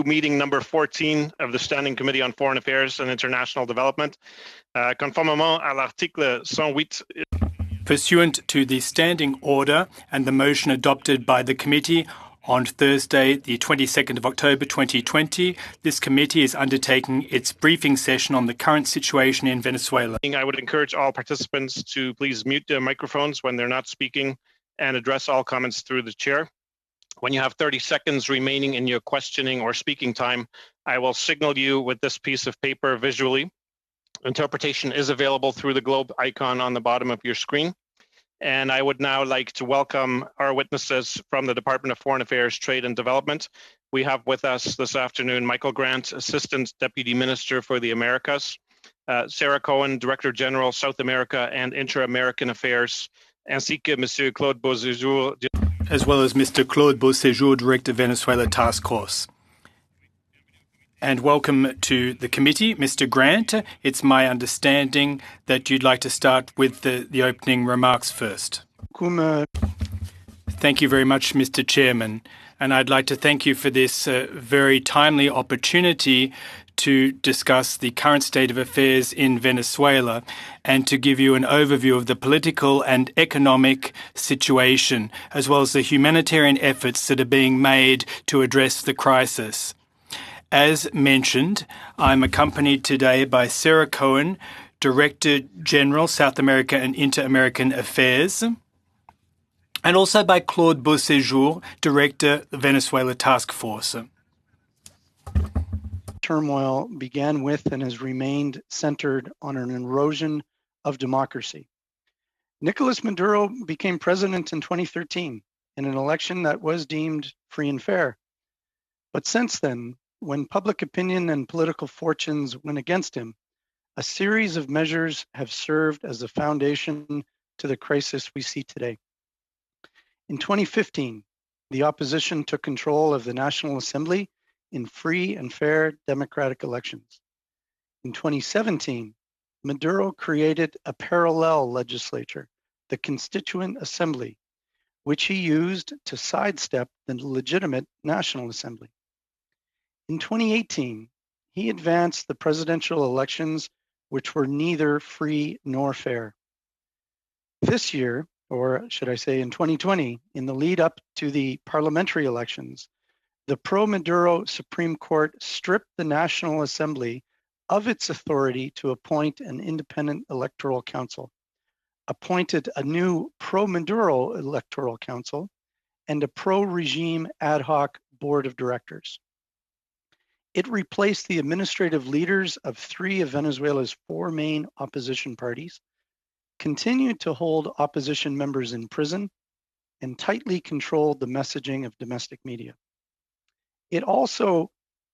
meeting number 14 of the Standing Committee on Foreign Affairs and International Development. Conformément à l'article 108. Pursuant to the standing order and the motion adopted by the committee on Thursday, the 22nd of October 2020, this committee is undertaking its briefing session on the current situation in Venezuela. I would encourage all participants to please mute their microphones when they're not speaking and address all comments through the chair. When you have 30 seconds remaining in your questioning or speaking time, I will signal you with this piece of paper visually. Interpretation is available through the globe icon on the bottom of your screen. And I would now like to welcome our witnesses from the Department of Foreign Affairs, Trade and Development. We have with us this afternoon Michael Grant, Assistant Deputy Minister for the Americas, Sarah Cohen, Director General, South America and Inter-American Affairs, ainsi que Monsieur Claude Beauséjour, as well as Mr. Claude Beauséjour, Director Venezuela Task Force. And welcome to the committee. Mr. Grant, it's my understanding that you'd like to start with the opening remarks first. Thank you very much, Mr. Chairman. And I'd like to thank you for this very timely opportunity to discuss the current state of affairs in Venezuela and to give you an overview of the political and economic situation, as well as the humanitarian efforts that are being made to address the crisis. As mentioned, I'm accompanied today by Sarah Cohen, Director General, South America and Inter-American Affairs, and also by Claude Beauséjour, Director, Venezuela Task Force. Turmoil began with and has remained centered on an erosion of democracy. Nicolas Maduro became president in 2013 in an election that was deemed free and fair. But since then, when public opinion and political fortunes went against him, a series of measures have served as the foundation to the crisis we see today. In 2015, the opposition took control of the National Assembly in free and fair democratic elections. In 2017, Maduro created a parallel legislature, the Constituent Assembly, which he used to sidestep the legitimate National Assembly. In 2018, he advanced the presidential elections, which were neither free nor fair. This year, or should I say in 2020, in the lead up to the parliamentary elections, the pro-Maduro Supreme Court stripped the National Assembly of its authority to appoint an independent electoral council, appointed a new pro-Maduro electoral council, and a pro-regime ad hoc board of directors. It replaced the administrative leaders of three of Venezuela's four main opposition parties, continued to hold opposition members in prison, and tightly controlled the messaging of domestic media. It also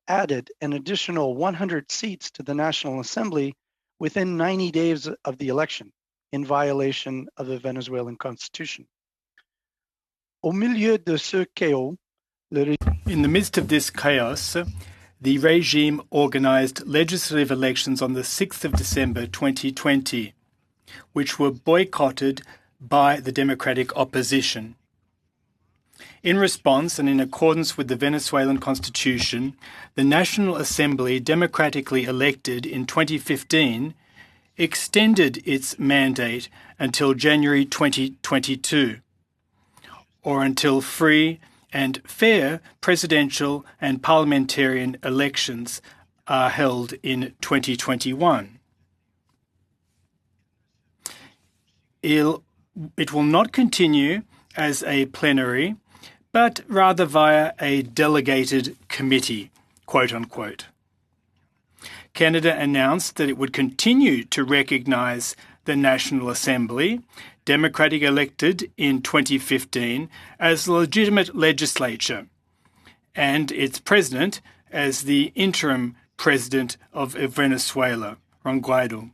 added an additional 100 seats to the National Assembly within 90 days of the election, in violation of the Venezuelan constitution. In the midst of this chaos, the regime organized legislative elections on the 6th of December 2020, which were boycotted by the democratic opposition. In response, and in accordance with the Venezuelan Constitution, the National Assembly, democratically elected in 2015, extended its mandate until January 2022, or until free and fair presidential and parliamentarian elections are held in 2021. It will not continue as a plenary, but rather via a delegated committee, quote unquote. Canada announced that it would continue to recognise the National Assembly, democratically elected in 2015, as the legitimate legislature, and its president as the interim president of Venezuela, Juan Guaido.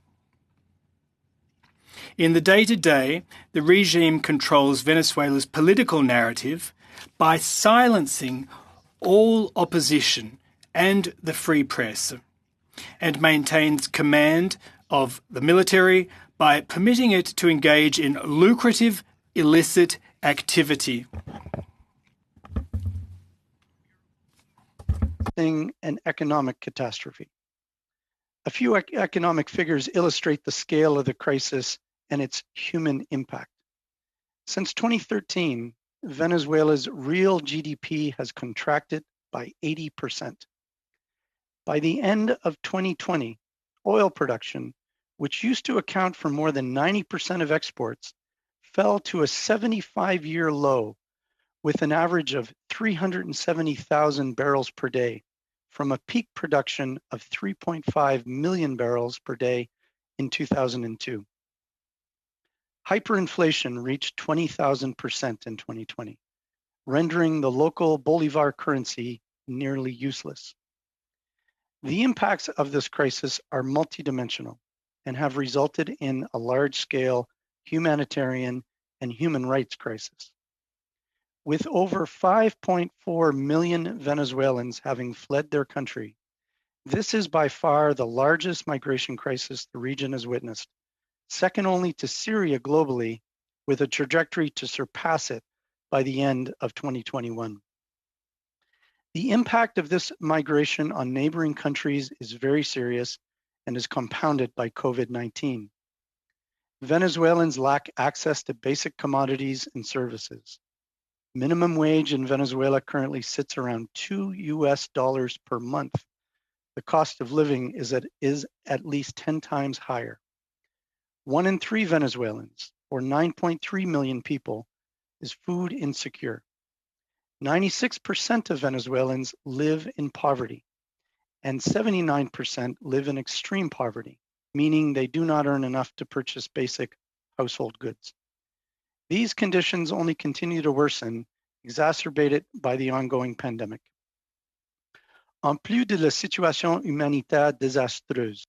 In the day-to-day, the regime controls Venezuela's political narrative by silencing all opposition and the free press, and maintains command of the military by permitting it to engage in lucrative, illicit activity. thing an economic catastrophe. A few economic figures illustrate the scale of the crisis and its human impact. Since 2013, Venezuela's real GDP has contracted by 80%. By the end of 2020, oil production, which used to account for more than 90% of exports, fell to a 75-year low with an average of 370,000 barrels per day from a peak production of 3.5 million barrels per day in 2002. Hyperinflation reached 20,000% in 2020, rendering the local Bolivar currency nearly useless. The impacts of this crisis are multidimensional and have resulted in a large-scale humanitarian and human rights crisis. With over 5.4 million Venezuelans having fled their country, this is by far the largest migration crisis the region has witnessed, second only to Syria globally, with a trajectory to surpass it by the end of 2021. The impact of this migration on neighboring countries is very serious and is compounded by COVID-19. Venezuelans lack access to basic commodities and services. Minimum wage in Venezuela currently sits around $2 per month. The cost of living is at least 10 times higher. 1 in 3 Venezuelans, or 9.3 million people, is food insecure. 96% of Venezuelans live in poverty, and 79% live in extreme poverty, meaning they do not earn enough to purchase basic household goods. These conditions only continue to worsen, exacerbated by the ongoing pandemic. En plus de la situation humanitaire désastreuse.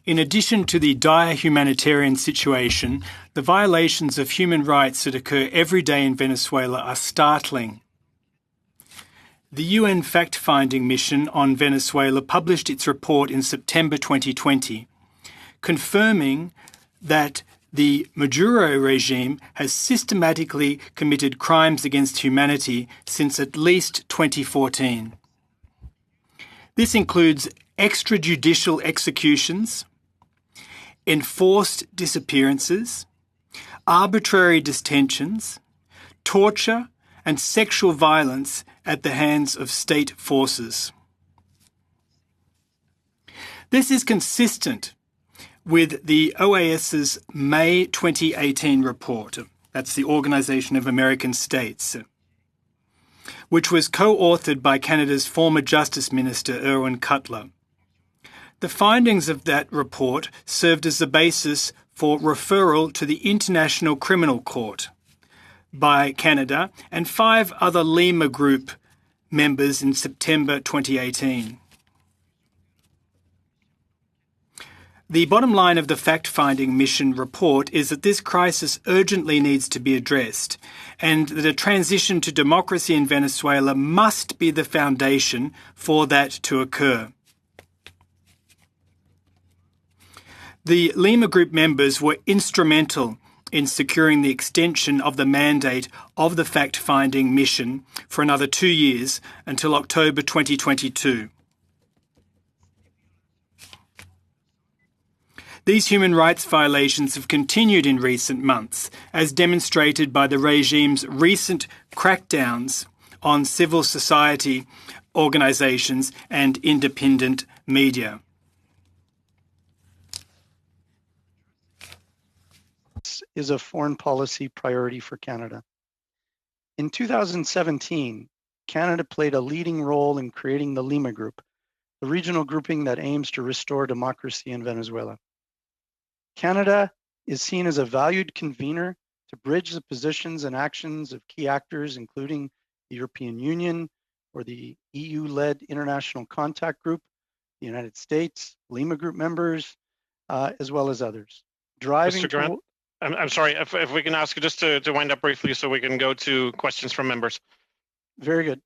In addition to the dire humanitarian situation, the violations of human rights that occur every day in Venezuela are startling. The UN fact-finding mission on Venezuela published its report in September 2020, confirming that the Maduro regime has systematically committed crimes against humanity since at least 2014. This includes extrajudicial executions, enforced disappearances, arbitrary detentions, torture, and sexual violence at the hands of state forces. This is consistent with the OAS's May 2018 report, that's the Organization of American States, which was co-authored by Canada's former Justice Minister, Irwin Cutler. The findings of that report served as the basis for referral to the International Criminal Court by Canada and 5 other Lima Group members in September 2018. The bottom line of the fact-finding mission report is that this crisis urgently needs to be addressed and that a transition to democracy in Venezuela must be the foundation for that to occur. The Lima Group members were instrumental in securing the extension of the mandate of the fact-finding mission for another 2 years until October 2022. These human rights violations have continued in recent months, as demonstrated by the regime's recent crackdowns on civil society organisations and independent media. This is a foreign policy priority for Canada. In 2017, Canada played a leading role in creating the Lima Group, the regional grouping that aims to restore democracy in Venezuela. Canada is seen as a valued convener to bridge the positions and actions of key actors, including the European Union or the EU-led International Contact Group, the United States, Lima Group members, as well as others. Mr. Grant, I'm sorry, if we can ask you just to wind up briefly so we can go to questions from members. Very good.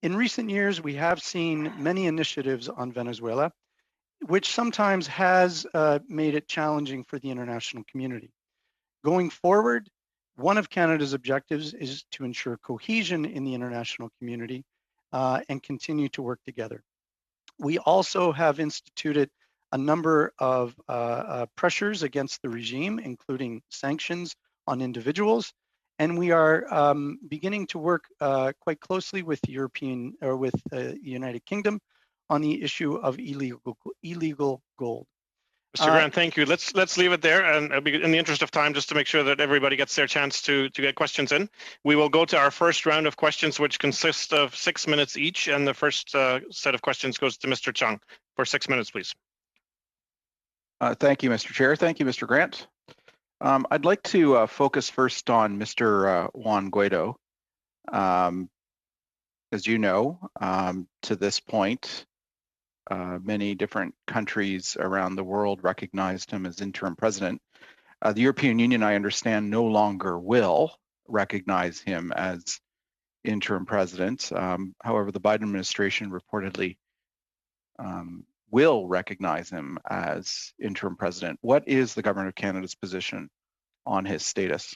In recent years, we have seen many initiatives on Venezuela, which sometimes has made it challenging for the international community. Going forward, one of Canada's objectives is to ensure cohesion in the international community and continue to work together. We also have instituted a number of pressures against the regime, including sanctions on individuals, and we are beginning to work quite closely with the European or with the United Kingdom on the issue of illegal gold. Mr. Grant, thank you. Let's leave it there, and in the interest of time, just to make sure that everybody gets their chance to get questions in, we will go to our first round of questions, which consists of 6 minutes each, and the first set of questions goes to Mr. Chung for 6 minutes, please. Thank you, Mr. Chair. Thank you, Mr. Grant. I'd like to focus first on Mr. Juan Guaido. As you know, to this point, many different countries around the world recognized him as interim president. The European Union, I understand, no longer will recognize him as interim president. However, the Biden administration reportedly will recognize him as interim president. What is the government of Canada's position on his status?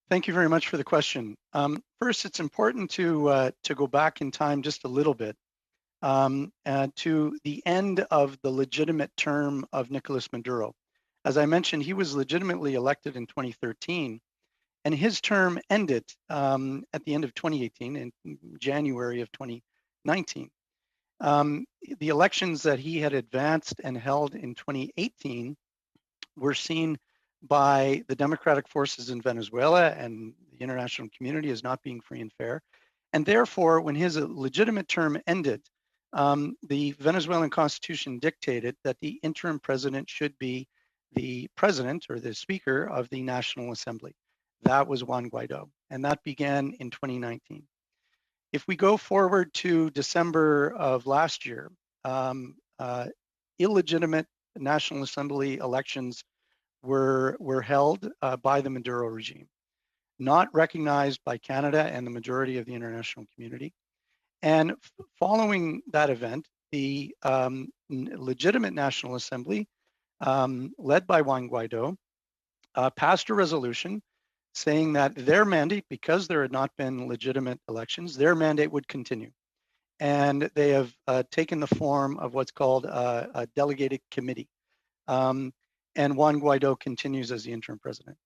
Thank you very much for the question. First, it's important to go back in time just a little bit to the end of the legitimate term of Nicolas Maduro. As I mentioned, he was legitimately elected in 2013, and his term ended at the end of 2018, in January of 2019. The elections that he had advanced and held in 2018 were seen by the democratic forces in Venezuela and the international community as not being free and fair. And therefore, when his legitimate term ended, the Venezuelan constitution dictated that the interim president should be the president or the speaker of the National Assembly. That was Juan Guaido, and that began in 2019. If we go forward to December of last year, illegitimate National Assembly elections were held by the Maduro regime, not recognized by Canada and the majority of the international community. And following that event, the legitimate National Assembly, led by Juan Guaido, passed a resolution saying that their mandate, because there had not been legitimate elections, their mandate would continue. And they have taken the form of what's called a delegated committee. And Juan Guaido continues as the interim president.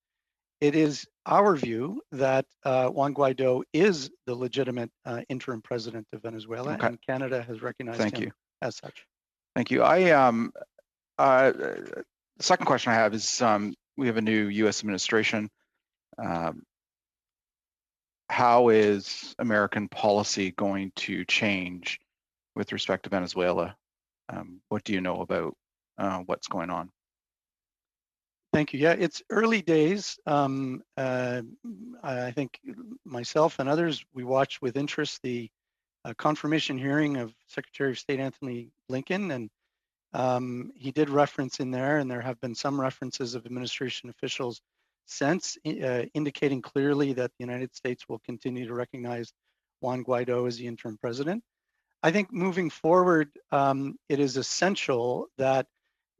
It is our view that Juan Guaido is the legitimate interim president of Venezuela, okay, and Canada has recognized him as such. Thank you. The second question I have is, we have a new U.S. administration. How is American policy going to change with respect to Venezuela? What do you know about what's going on? Thank you. Yeah, it's early days. I think myself and others, we watched with interest the confirmation hearing of Secretary of State Anthony Blinken, and he did reference in there, and there have been some references of administration officials since, indicating clearly that the United States will continue to recognize Juan Guaido as the interim president. I think moving forward, it is essential that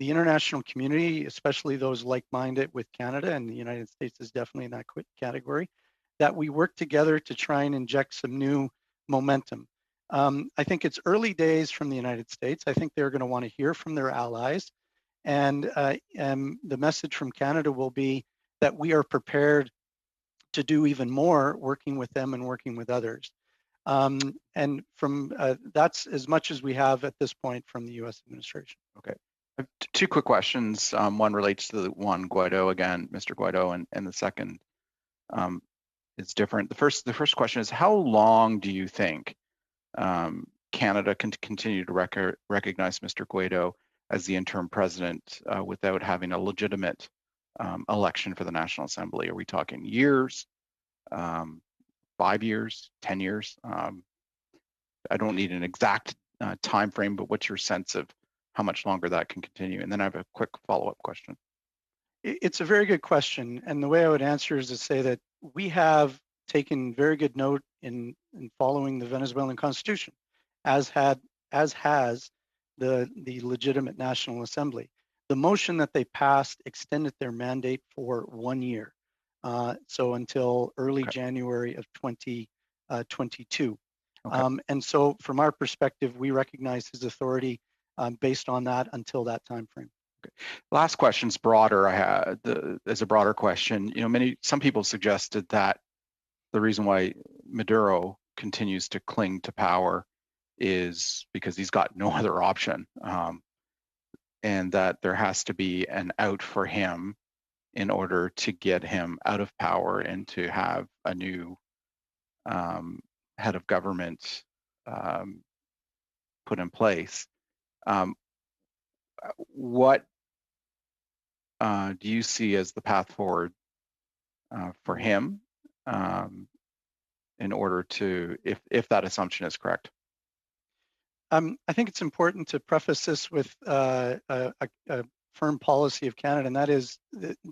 the international community, especially those like-minded with Canada, and the United States is definitely in that category, that we work together to try and inject some new momentum. I think it's early days from the United States. I think they're going to want to hear from their allies, and the message from Canada will be that we are prepared to do even more, working with them and working with others. And from that's as much as we have at this point from the U.S. administration. Okay. Two quick questions. One relates to the Juan Guaido again, Mr. Guaido, and the second is different. The first question is, how long do you think Canada can continue to recognize Mr. Guaido as the interim president without having a legitimate election for the National Assembly? Are we talking years, 5 years, 10 years? I don't need an exact time frame, but what's your sense of how much longer that can continue? And then I have a quick follow-up question. It's a very good question. And the way I would answer is to say that we have taken very good note in following the Venezuelan Constitution, as has the legitimate National Assembly. The motion that they passed extended their mandate for 1 year. So until early January of 2022. 2022. Okay. And so from our perspective, we recognize his authority based on that until that time frame. Last question's broader. As a broader question. Some people suggested that the reason why Maduro continues to cling to power is because he's got no other option, and that there has to be an out for him in order to get him out of power and to have a new head of government put in place. What do you see as the path forward for him in order to, if that assumption is correct? I think it's important to preface this with a firm policy of Canada, and that is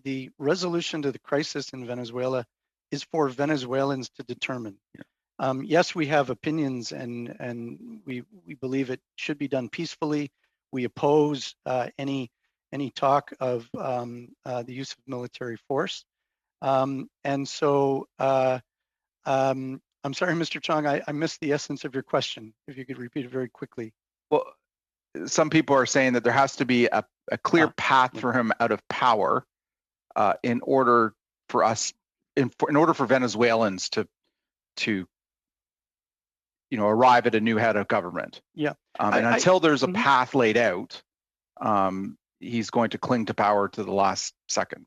the resolution to the crisis in Venezuela is for Venezuelans to determine. Yeah. Yes, we have opinions, and we believe it should be done peacefully. We oppose any talk of the use of military force, and so. I'm sorry, Mr. Chong, I missed the essence of your question. If you could repeat it very quickly. Well, some people are saying that there has to be a clear path for him out of power in order for us, in order for Venezuelans to arrive at a new head of government. Yeah. And until there's a path laid out, he's going to cling to power to the last second.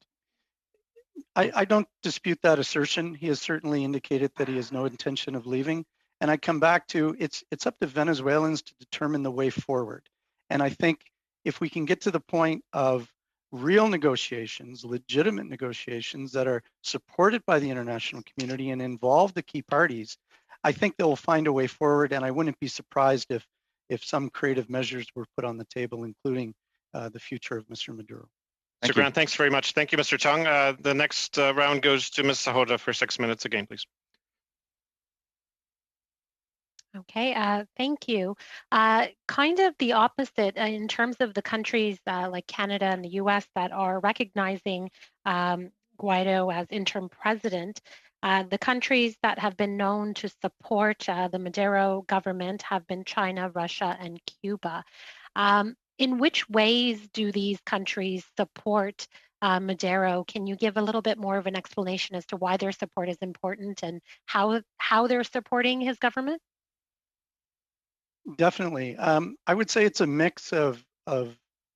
I don't dispute that assertion. He has certainly indicated that he has no intention of leaving. And I come back to it's up to Venezuelans to determine the way forward. And I think if we can get to the point of real negotiations, legitimate negotiations that are supported by the international community and involve the key parties, I think they'll find a way forward. And I wouldn't be surprised if some creative measures were put on the table, including the future of Mr. Maduro. Mr. Grant, thanks very much. Thank you, Mr. Chong. The next round goes to Ms. Sahota for 6 minutes again, please. Okay, thank you. Kind of the opposite in terms of the countries like Canada and the US that are recognizing Guaido as interim president. The countries that have been known to support the Maduro government have been China, Russia, and Cuba. In which ways do these countries support Maduro? Can you give a little bit more of an explanation as to why their support is important and how they're supporting his government? Definitely. I would say it's a mix of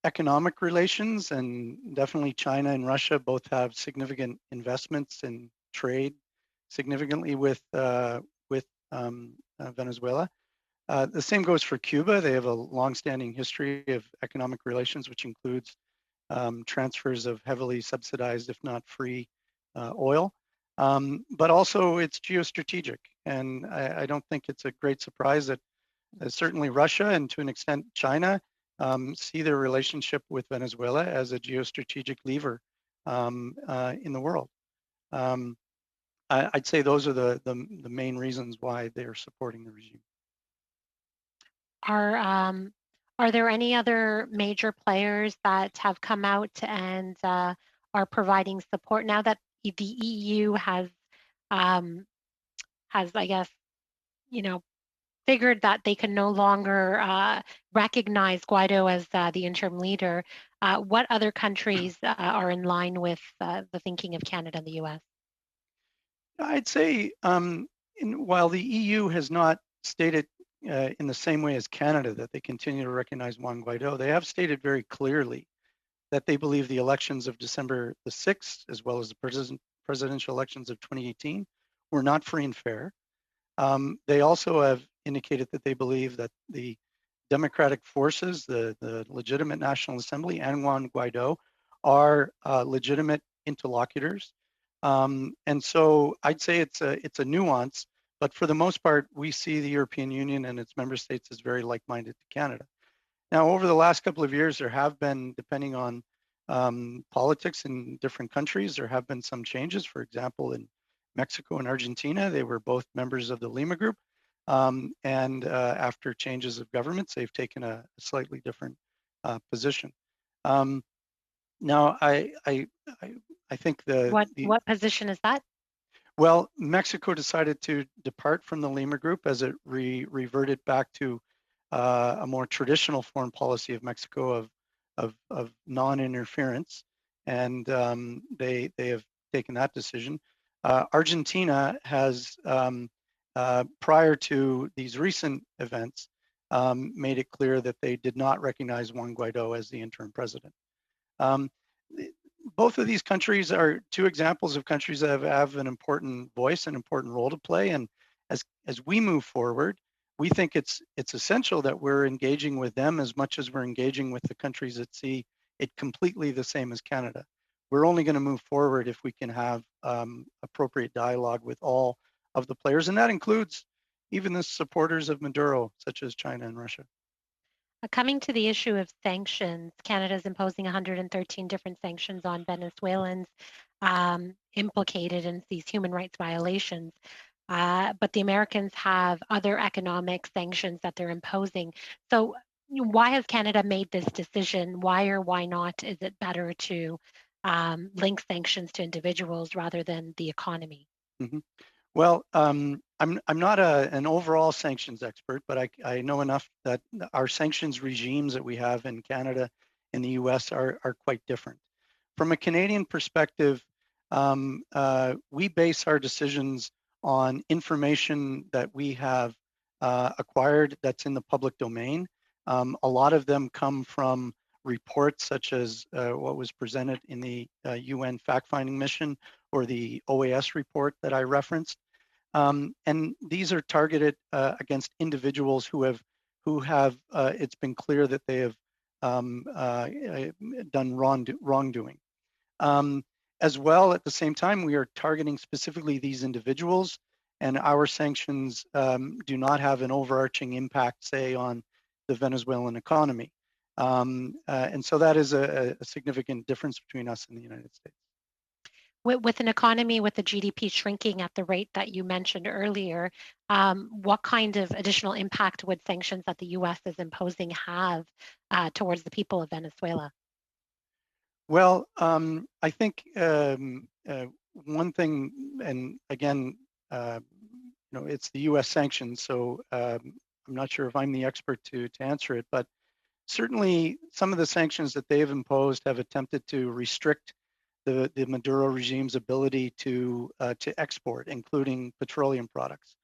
economic relations, and definitely China and Russia both have significant investments in trade significantly with Venezuela. The same goes for Cuba. They have a longstanding history of economic relations, which includes transfers of heavily subsidized, if not free, oil. But also it's geostrategic. And I don't think it's a great surprise that certainly Russia and to an extent China see their relationship with Venezuela as a geostrategic lever in the world. I'd say those are the main reasons why they are supporting the regime. Are there any other major players that have come out and are providing support now that the EU has, I guess, figured that they can no longer recognize Guaido as the interim leader? What other countries are in line with the thinking of Canada and the US? I'd say while the EU has not stated in the same way as Canada that they continue to recognize Juan Guaido, they have stated very clearly that they believe the elections of December the 6th, as well as the presidential elections of 2018, were not free and fair. They also have indicated that they believe that the democratic forces, the legitimate National Assembly and Juan Guaido are legitimate interlocutors. And so I'd say it's a nuance, but for the most part, we see the European Union and its member states as very like-minded to Canada. Now, over the last couple of years, there have been, depending on politics in different countries, there have been some changes. For example, in Mexico and Argentina, they were both members of the Lima Group. And after changes of governments, they've taken a slightly different position. Now, I think what position is that? Well, Mexico decided to depart from the Lima Group as it reverted back to a more traditional foreign policy of Mexico of non-interference, and they have taken that decision. Argentina has, prior to these recent events, made it clear that they did not recognize Juan Guaido as the interim president. Both of these countries are two examples of countries that have an important voice, an important role to play. And as we move forward, we think it's essential that we're engaging with them as much as we're engaging with the countries that see it completely the same as Canada. We're only going to move forward if we can have appropriate dialogue with all of the players, and that includes even the supporters of Maduro, such as China and Russia. Coming to the issue of sanctions, Canada is imposing 113 different sanctions on Venezuelans implicated in these human rights violations. But the Americans have other economic sanctions that they're imposing. So why has Canada made this decision? Why or why not is it better to link sanctions to individuals rather than the economy? Mm-hmm. Well, I'm not an overall sanctions expert, but I know enough that our sanctions regimes that we have in Canada and the US are quite different. From a Canadian perspective, we base our decisions on information that we have acquired that's in the public domain. A lot of them come from reports such as what was presented in the UN fact-finding mission or the OAS report that I referenced. And these are targeted against individuals who have it's been clear that they have done wrongdoing. As well, at the same time, we are targeting specifically these individuals, and our sanctions do not have an overarching impact, say, on the Venezuelan economy. And so that is a significant difference between us and the United States. With an economy with the GDP shrinking at the rate that you mentioned earlier, what kind of additional impact would sanctions that the U.S. is imposing have towards the people of Venezuela? Well, I think one thing, and again, it's the U.S. sanctions, so I'm not sure if I'm the expert to answer it, but certainly some of the sanctions that they've imposed have attempted to restrict the Maduro regime's ability to export, including petroleum products.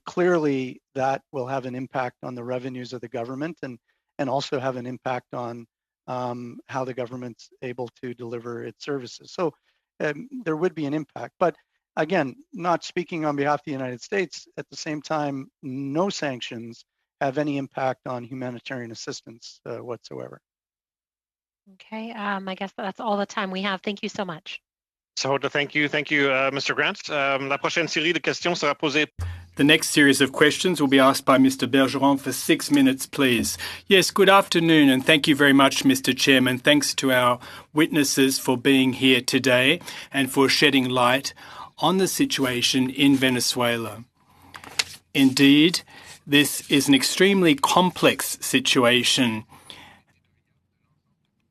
Clearly, that will have an impact on the revenues of the government and also have an impact on how the government's able to deliver its services. So there would be an impact. But again, not speaking on behalf of the United States, at the same time, no sanctions have any impact on humanitarian assistance whatsoever. Okay, I guess that's all the time we have. Thank you so much. So thank you, Mr. Grant. La prochaine série de questions sera posée. The next series of questions will be asked by Mr. Bergeron for 6 minutes, please. Yes, good afternoon, and thank you very much, Mr. Chairman. Thanks to our witnesses for being here today and for shedding light on the situation in Venezuela. Indeed, this is an extremely complex situation,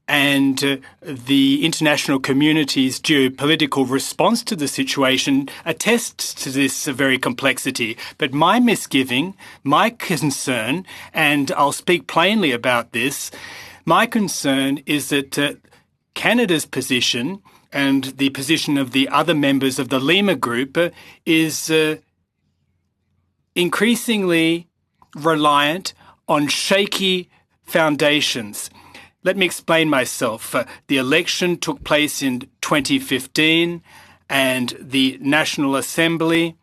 and the international community's geopolitical response to the situation attests to this very complexity. But my misgiving, my concern, and I'll speak plainly about this, my concern is that Canada's position and the position of the other members of the Lima Group is increasingly reliant on shaky foundations. Let me explain myself. The election took place in 2015 and the National Assembly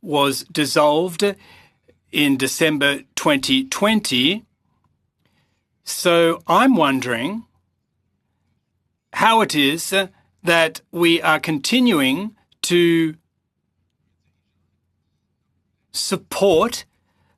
was dissolved in December 2020. So I'm wondering how it is that we are continuing to support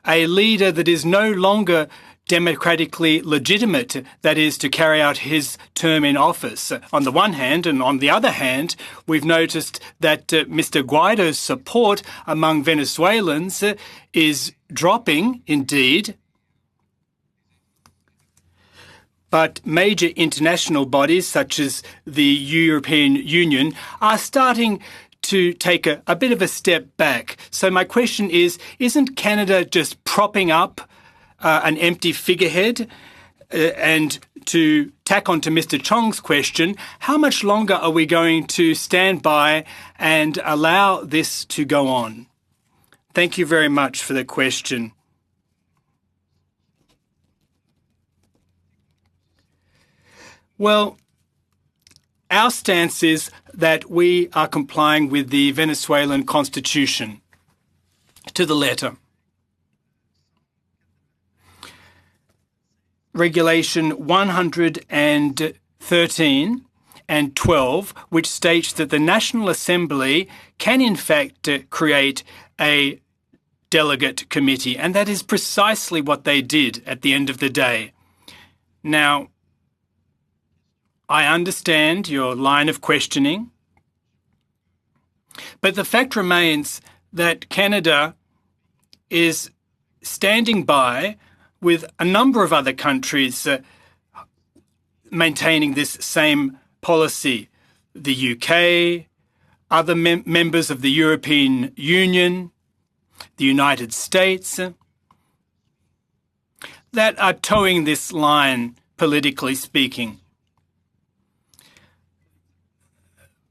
a leader that is no longer democratically legitimate, that is, to carry out his term in office, on the one hand. And on the other hand, we've noticed that Mr. Guaido's support among Venezuelans is dropping, indeed. but major international bodies such as the European Union are starting to take a bit of a step back. So my question is, isn't Canada just propping up an empty figurehead? And to tack on to Mr. Chong's question, how much longer are we going to stand by and allow this to go on? Thank you very much for the question. Well, our stance is that we are complying with the Venezuelan constitution to the letter. Regulation 113 and 12, which states that the National Assembly can in fact create a delegate committee, and that is precisely what they did at the end of the day. Now, I understand your line of questioning, but the fact remains that Canada is standing by with a number of other countries maintaining this same policy. The UK, other members of the European Union, the United States, that are towing this line, politically speaking.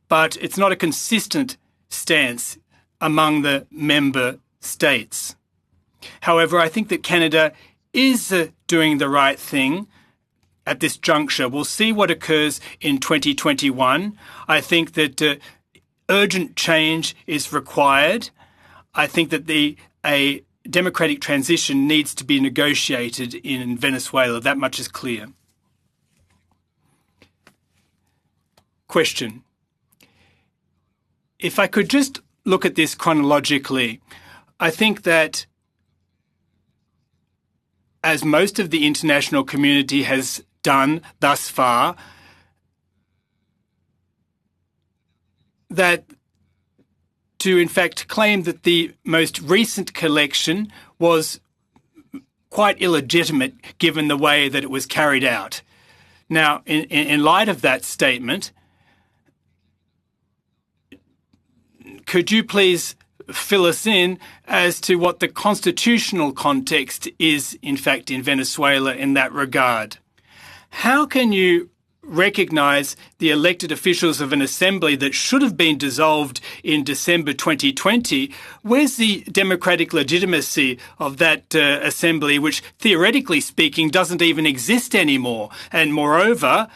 But it's not a consistent stance among the member states. However, I think that Canada is doing the right thing at this juncture. We'll see what occurs in 2021. I think that urgent change is required. I think that a democratic transition needs to be negotiated in Venezuela. That much is clear. Question. If I could just look at this chronologically, I think that as most of the international community has done thus far, that to in fact claim that the most recent collection was quite illegitimate given the way that it was carried out. Now, in light of that statement, could you please fill us in as to what the constitutional context is, in fact, in Venezuela in that regard? How can you recognise the elected officials of an assembly that should have been dissolved in December 2020? Where's the democratic legitimacy of that assembly, which theoretically speaking doesn't even exist anymore? And moreover,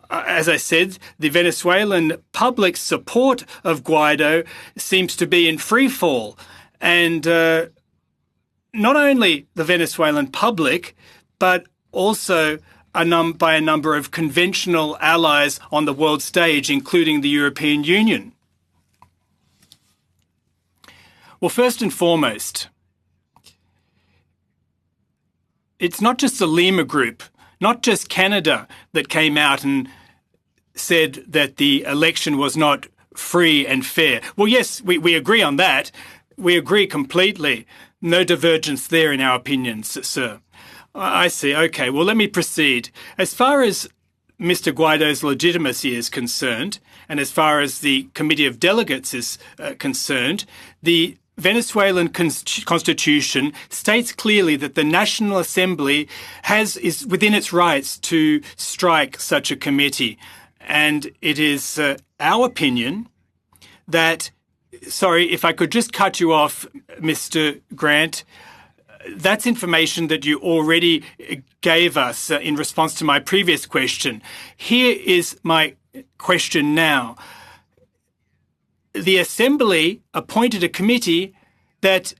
as I said, the Venezuelan public support of Guaido seems to be in free fall. And not only the Venezuelan public, but also by a number of conventional allies on the world stage, including the European Union. Well, first and foremost, it's not just the Lima Group, not just Canada, that came out and said that the election was not free and fair. Well, yes, we agree on that. We agree completely. No divergence there in our opinions, sir. I see. Okay, well, let me proceed. As far as Mr. Guaido's legitimacy is concerned, and as far as the Committee of Delegates is concerned, the Venezuelan constitution states clearly that the National Assembly is within its rights to strike such a committee. And it is our opinion that, sorry, if I could just cut you off, Mr. Grant, that's information that you already gave us in response to my previous question. Here is my question now. The Assembly appointed a committee that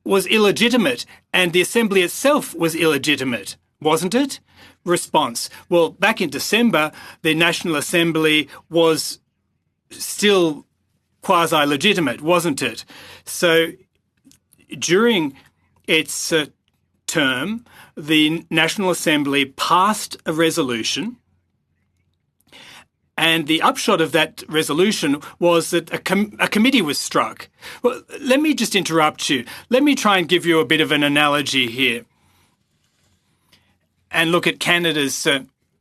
was illegitimate, and the Assembly itself was illegitimate, wasn't it? Response. Well, back in December, the National Assembly was still quasi-legitimate, wasn't it? So during its term, the National Assembly passed a resolution, and the upshot of that resolution was that a committee was struck. Well, let me just interrupt you. Let me try and give you a bit of an analogy here and look at Canada's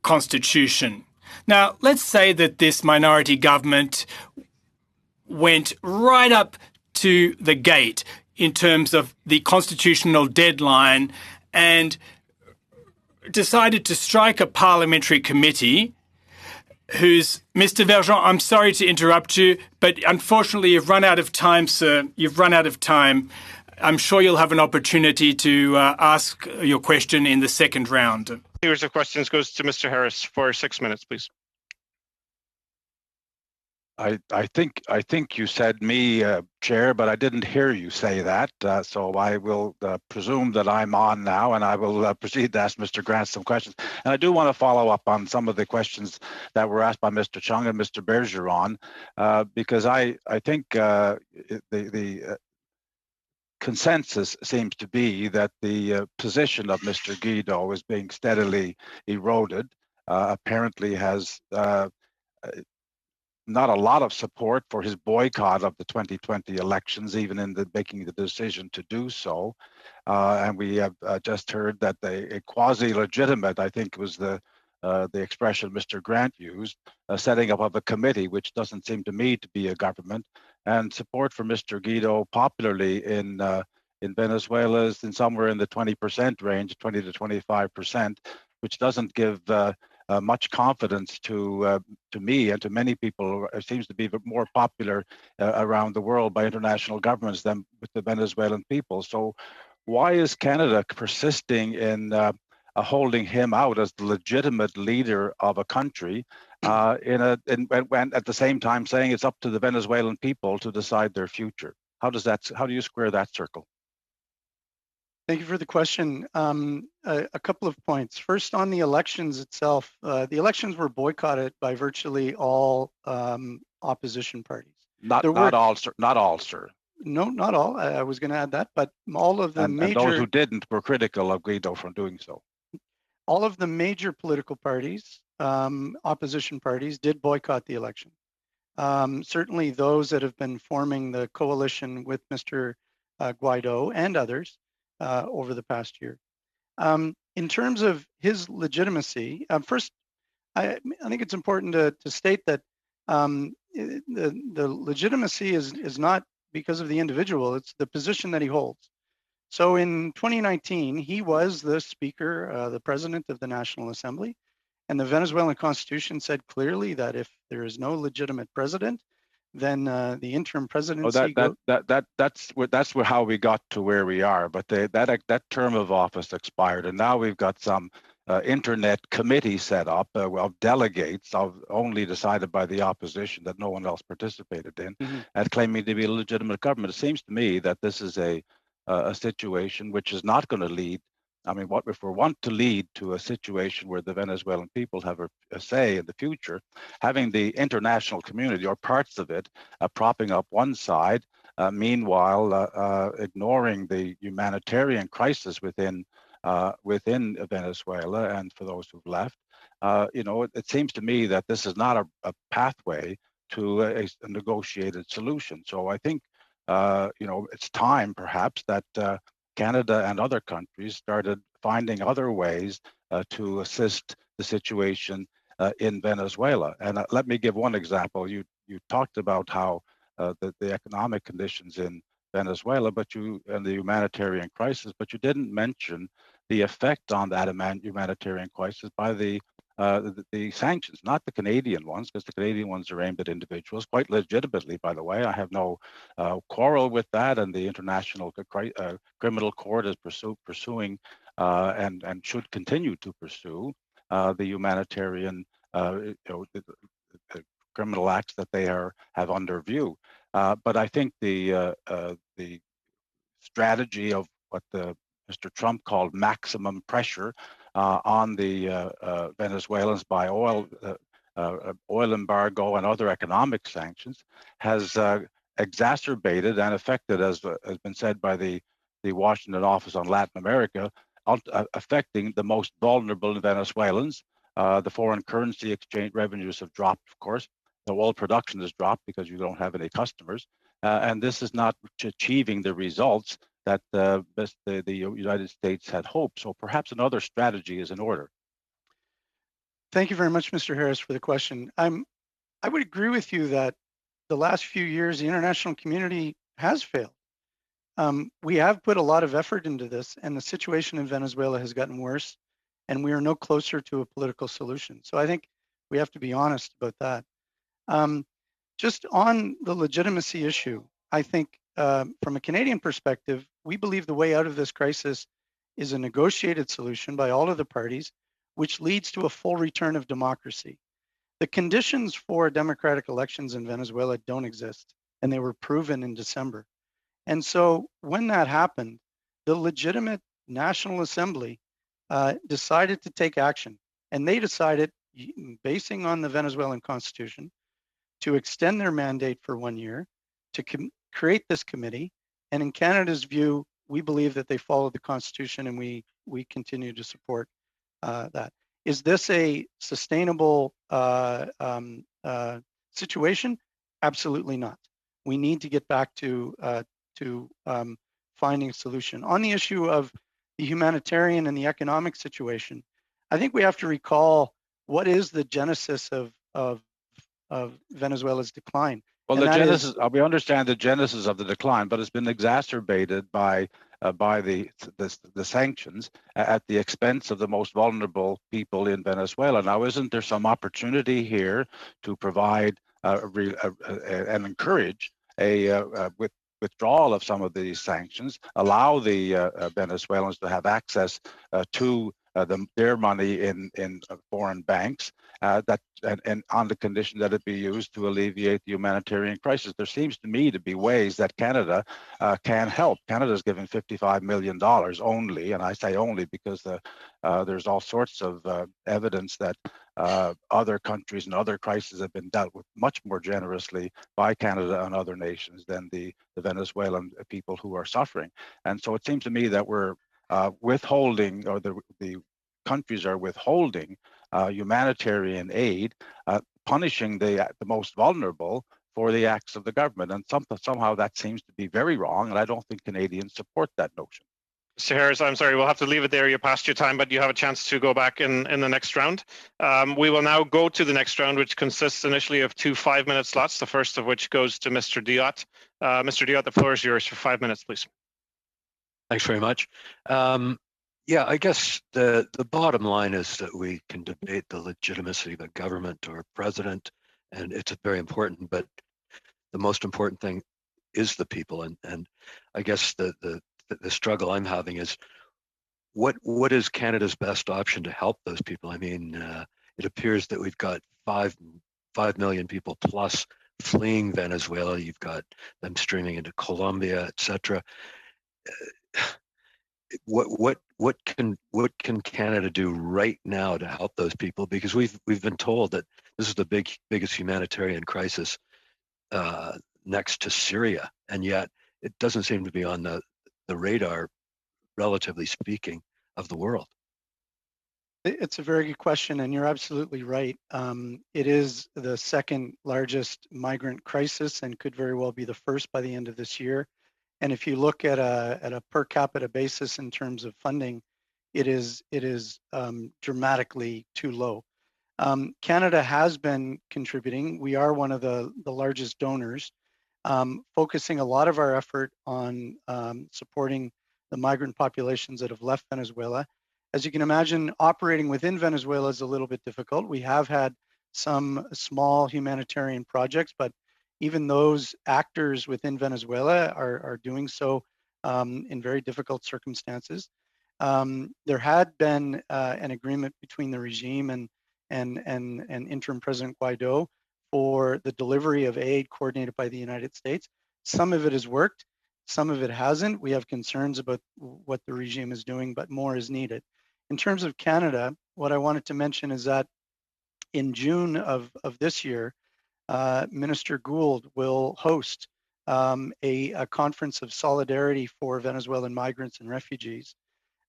constitution. Now, let's say that this minority government went right up to the gate in terms of the constitutional deadline and decided to strike a parliamentary committee who's... Mr. Verjean, I'm sorry to interrupt you, but unfortunately you've run out of time, sir. You've run out of time. I'm sure you'll have an opportunity to ask your question in the second round. Series of questions goes to Mr. Harris for 6 minutes, please. I think you said me, Chair, but I didn't hear you say that. So I will presume that I'm on now, and I will proceed to ask Mr. Grant some questions. And I do want to follow up on some of the questions that were asked by Mr. Chung and Mr. Bergeron, because I think the consensus seems to be that the position of Mr. Guido is being steadily eroded. Apparently has not a lot of support for his boycott of the 2020 elections, even in making the decision to do so. And we have just heard that a quasi-legitimate, I think was the expression Mr. Grant used, setting up of a committee, which doesn't seem to me to be a government, and support for Mr. Guido popularly in Venezuela is in somewhere in the 20% range, 20 to 25%, which doesn't give much confidence to me and to many people. It seems to be more popular around the world by international governments than with the Venezuelan people. So why is Canada persisting in holding him out as the legitimate leader of a country when at the same time saying it's up to the Venezuelan people to decide their future? How do you square that circle? Thank you for the question. A couple of points. First, on the elections itself, the elections were boycotted by virtually all opposition parties. Not all, sir. No, not all. I was going to add that, but all of the major... And those who didn't were critical of Guido for doing so. All of the major political parties, opposition parties, did boycott the election. Certainly those that have been forming the coalition with Mr. Guaido and others over the past year. In terms of his legitimacy, first, I think it's important to state that the legitimacy is not because of the individual, it's the position that he holds. So in 2019, he was the Speaker, the President of the National Assembly, and the Venezuelan Constitution said clearly that if there is no legitimate president, then the interim presidency. That's how we got to where we are. But that term of office expired, and now we've got some internet committee set up of delegates only decided by the opposition that no one else participated in, and claiming to be a legitimate government. It seems to me that this is a situation which is not going to lead. I mean, if we want to lead to a situation where the Venezuelan people have a say in the future, having the international community or parts of it propping up one side, meanwhile ignoring the humanitarian crisis within Venezuela and for those who've left, it seems to me that this is not a pathway to a negotiated solution. So I think it's time perhaps that Canada and other countries started finding other ways to assist the situation in Venezuela. And let me give one example. You talked about how the economic conditions in Venezuela, and the humanitarian crisis, but you didn't mention the effect on that humanitarian crisis by the sanctions, not the Canadian ones, because the Canadian ones are aimed at individuals, quite legitimately, by the way. I have no quarrel with that, and the International Criminal Court is pursuing and should continue to pursue the humanitarian the criminal acts that they have under view. But I think the strategy of what Mr. Trump called maximum pressure on the Venezuelans by oil embargo and other economic sanctions has exacerbated and affected, as has been said by the Washington Office on Latin America, affecting the most vulnerable Venezuelans. The foreign currency exchange revenues have dropped, of course. The oil production has dropped because you don't have any customers. And this is not achieving the results that the United States had hoped. So perhaps another strategy is in order. Thank you very much, Mr. Harris, for the question. I would agree with you that the last few years, the international community has failed. We have put a lot of effort into this, and the situation in Venezuela has gotten worse, and we are no closer to a political solution. So I think we have to be honest about that. Just on the legitimacy issue, I think from a Canadian perspective, we believe the way out of this crisis is a negotiated solution by all of the parties, which leads to a full return of democracy. The conditions for democratic elections in Venezuela don't exist, and they were proven in December. And so when that happened, the legitimate National Assembly decided to take action. And they decided, basing on the Venezuelan Constitution, to extend their mandate for 1 year, to create this committee. And in Canada's view, we believe that they followed the Constitution, and we continue to support that. Is this a sustainable situation? Absolutely not. We need to get back to finding a solution. On the issue of the humanitarian and the economic situation, I think we have to recall what is the genesis of Venezuela's decline. Well, the genesis, we understand the genesis of the decline, but it's been exacerbated by the sanctions at the expense of the most vulnerable people in Venezuela. Now, isn't there some opportunity here to provide and encourage with withdrawal of some of these sanctions, allow the Venezuelans to have access to their money in foreign banks, and on the condition that it be used to alleviate the humanitarian crisis? There seems to me to be ways that Canada can help. Canada's given $55 million only, and I say only because there's all sorts of evidence that other countries and other crises have been dealt with much more generously by Canada and other nations than the Venezuelan people who are suffering. And so it seems to me that we're withholding, or the countries are withholding humanitarian aid, punishing the most vulnerable for the acts of the government. And somehow that seems to be very wrong, and I don't think Canadians support that notion. Mr. Harris, I'm sorry, we'll have to leave it there. You passed your time, but you have a chance to go back in the next round. We will now go to the next round, which consists initially of 2 5-minute slots, the first of which goes to Mr. Diot. Mr. Diot, the floor is yours for 5 minutes, please. Thanks very much. Yeah, I guess the bottom line is that we can debate the legitimacy of a government or a president, and it's very important, but the most important thing is the people. And I guess the struggle I'm having is what is Canada's best option to help those people? I mean, it appears that we've got 5 million people plus fleeing Venezuela. You've got them streaming into Colombia, etc. What can Canada do right now to help those people? Because we've been told that this is the biggest humanitarian crisis next to Syria, and yet it doesn't seem to be on the radar, relatively speaking, of the world. It's a very good question, and you're absolutely right. It is the second largest migrant crisis and could very well be the first by the end of this year. And if you look at a per capita basis in terms of funding, it is dramatically too low. Canada has been contributing. We are one of the largest donors, focusing a lot of our effort on supporting the migrant populations that have left Venezuela. As you can imagine, operating within Venezuela is a little bit difficult. We have had some small humanitarian projects, but even those actors within Venezuela are doing so in very difficult circumstances. There had been an agreement between the regime and interim President Guaido for the delivery of aid coordinated by the United States. Some of it has worked, some of it hasn't. We have concerns about what the regime is doing, but more is needed. In terms of Canada, what I wanted to mention is that in June of this year, Minister Gould will host a conference of solidarity for Venezuelan migrants and refugees.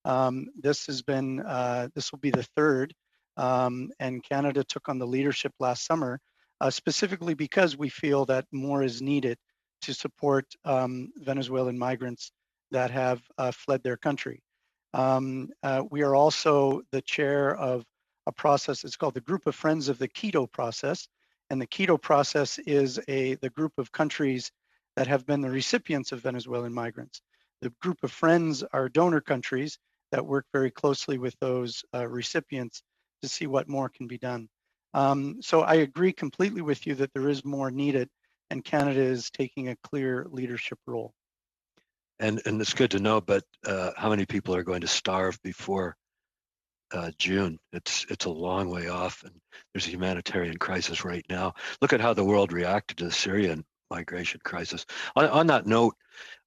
This will be the third, and Canada took on the leadership last summer, specifically because we feel that more is needed to support Venezuelan migrants that have fled their country. We are also the chair of a process. It's called the Group of Friends of the Quito Process. And the Quito Process is the group of countries that have been the recipients of Venezuelan migrants. The Group of Friends are donor countries that work very closely with those recipients to see what more can be done. So I agree completely with you that there is more needed, and Canada is taking a clear leadership role. And it's good to know, but how many people are going to starve before June? It's a long way off, and there's a humanitarian crisis right now. Look at how the world reacted to the Syrian migration crisis. On that note,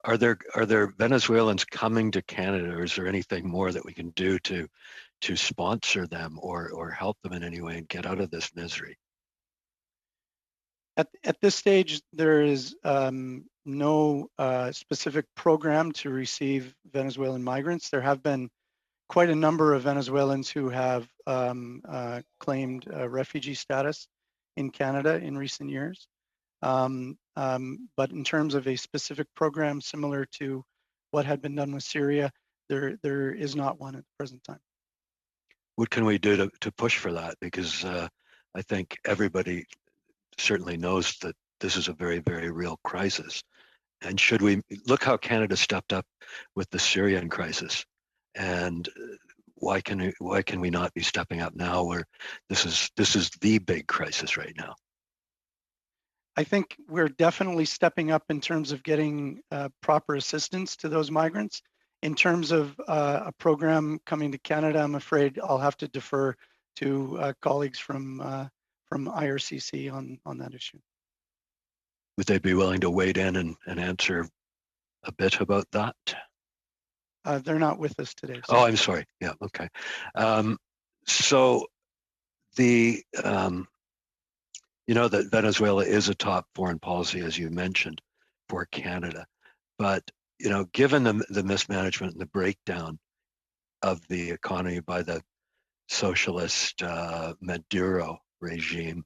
are there Venezuelans coming to Canada, or is there anything more that we can do to sponsor them or help them in any way and get out of this misery? At this stage, there is no specific program to receive Venezuelan migrants. There have been quite a number of Venezuelans who have claimed refugee status in Canada in recent years. But in terms of a specific program similar to what had been done with Syria, there is not one at the present time. What can we do to push for that? Because I think everybody certainly knows that this is a very, very real crisis. And should we look how Canada stepped up with the Syrian crisis, and why can we not be stepping up now, where this is the big crisis right now? I think we're definitely stepping up in terms of getting proper assistance to those migrants. In terms of a program coming to Canada, I'm afraid I'll have to defer to colleagues from IRCC on that issue. Would they be willing to wade in and answer a bit about that? They're not with us today. So. Oh, I'm sorry. Yeah, okay. So the, you know that Venezuela is a top foreign policy, as you mentioned, for Canada. But, you know, given the mismanagement and the breakdown of the economy by the socialist Maduro regime,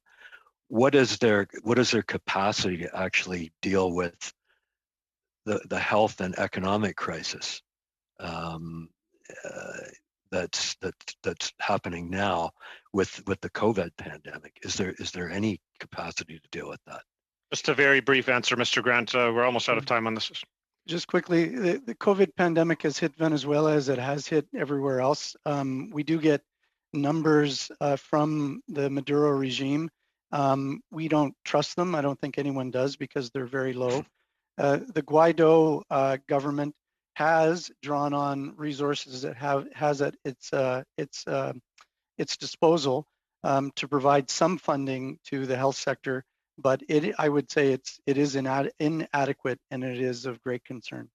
what is their capacity to actually deal with the health and economic crisis that's happening now with the COVID pandemic? Is there any capacity to deal with that? Just a very brief answer, Mr. Grant. We're almost out of time on this. Just quickly, the COVID pandemic has hit Venezuela as it has hit everywhere else. We do get numbers from the Maduro regime. We don't trust them. I don't think anyone does, because they're very low. The Guaido government has drawn on resources that has at its disposal to provide some funding to the health sector, but I would say it is inadequate, and it is of great concern.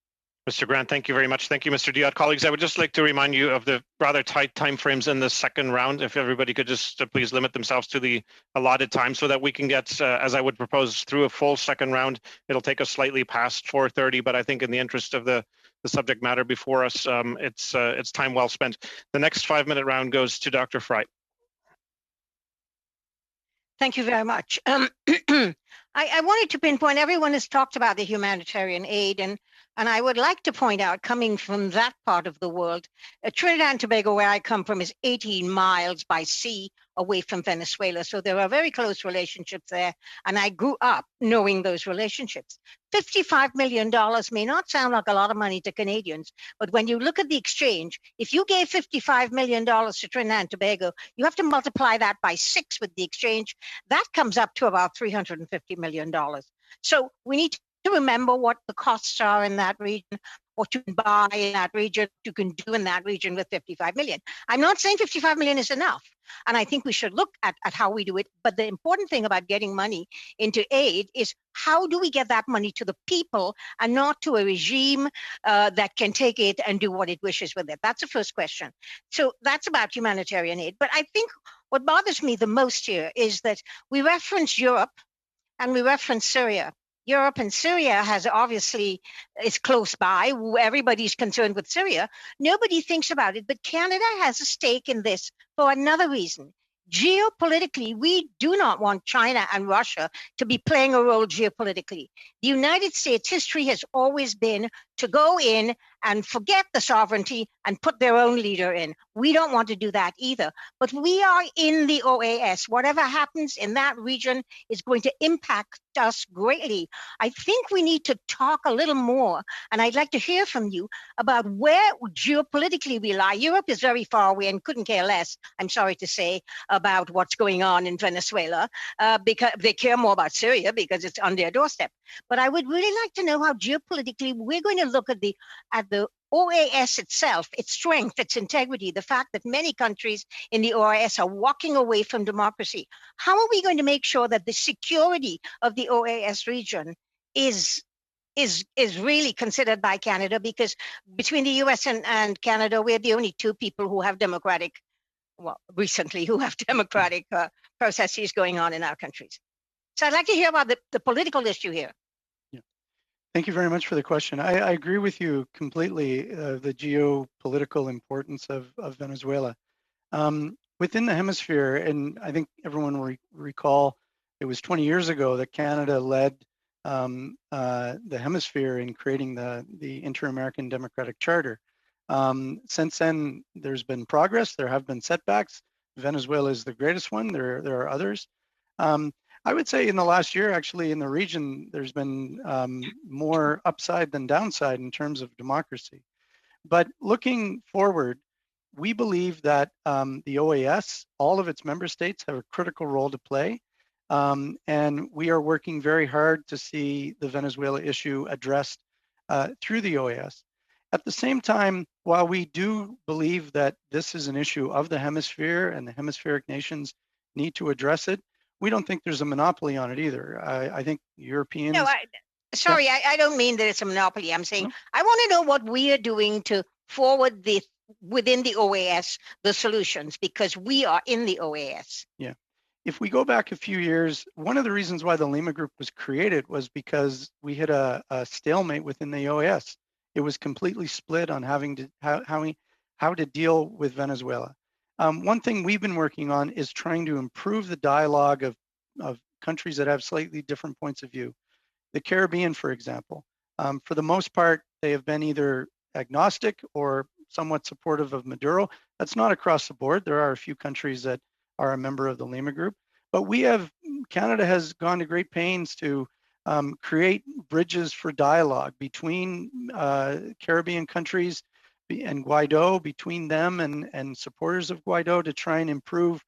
Mr. Grant, thank you very much. Thank you, Mr. Diot. Colleagues, I would just like to remind you of the rather tight timeframes in the second round. If everybody could just please limit themselves to the allotted time, so that we can get, as I would propose, through a full second round. It'll take us slightly past 4:30, but I think in the interest of the subject matter before us, it's time well spent. The next 5-minute round goes to Dr. Fry. Thank you very much. I wanted to pinpoint, everyone has talked about the humanitarian aid, and I would like to point out, coming from that part of the world, Trinidad and Tobago, where I come from, is 18 miles by sea away from Venezuela. So there are very close relationships there, and I grew up knowing those relationships. $55 million may not sound like a lot of money to Canadians, but when you look at the exchange, if you gave $55 million to Trinidad and Tobago, you have to multiply that by 6 with the exchange. That comes up to about $350 million. So we need to remember what the costs are in that region, what you can buy in that region, what you can do in that region with 55 million. I'm not saying 55 million is enough, and I think we should look at how we do it. But the important thing about getting money into aid is, how do we get that money to the people and not to a regime that can take it and do what it wishes with it? That's the first question. So that's about humanitarian aid. But I think what bothers me the most here is that we reference Europe and we reference Syria. Europe and Syria is close by. Everybody's concerned with Syria. Nobody thinks about it, but Canada has a stake in this for another reason. Geopolitically, we do not want China and Russia to be playing a role geopolitically. The United States history has always been to go in and forget the sovereignty and put their own leader in. We don't want to do that either. But we are in the OAS. Whatever happens in that region is going to impact us greatly. I think we need to talk a little more, and I'd like to hear from you about where geopolitically we lie. Europe is very far away and couldn't care less, I'm sorry to say, about what's going on in Venezuela, because they care more about Syria because it's on their doorstep. But I would really like to know how geopolitically we're going to look at the OAS itself, its strength, its integrity, the fact that many countries in the OAS are walking away from democracy. How are we going to make sure that the security of the OAS region is really considered by Canada? Because between the US and Canada, we're the only two people who have recently democratic processes going on in our countries. So I'd like to hear about the political issue here. Thank you very much for the question. I agree with you completely, the geopolitical importance of Venezuela. Within the hemisphere, and I think everyone will recall, it was 20 years ago that Canada led the hemisphere in creating the Inter-American Democratic Charter. Since then, there's been progress. There have been setbacks. Venezuela is the greatest one. There are others. I would say in the last year, actually, in the region, there's been more upside than downside in terms of democracy. But looking forward, we believe that the OAS, all of its member states, have a critical role to play. And we are working very hard to see the Venezuela issue addressed through the OAS. At the same time, while we do believe that this is an issue of the hemisphere and the hemispheric nations need to address it, we don't think there's a monopoly on it either. I think Europeans... No, I don't mean that it's a monopoly. I'm saying I want to know what we are doing to forward within the OAS, the solutions, because we are in the OAS. Yeah. If we go back a few years, one of the reasons why the Lima Group was created was because we hit a stalemate within the OAS. It was completely split on how to deal with Venezuela. One thing we've been working on is trying to improve the dialogue of countries that have slightly different points of view. The Caribbean, for example, for the most part, they have been either agnostic or somewhat supportive of Maduro. That's not across the board. There are a few countries that are a member of the Lima Group, but Canada has gone to great pains to create bridges for dialogue between Caribbean countries and Guaido, between them and supporters of Guaido, to try and improve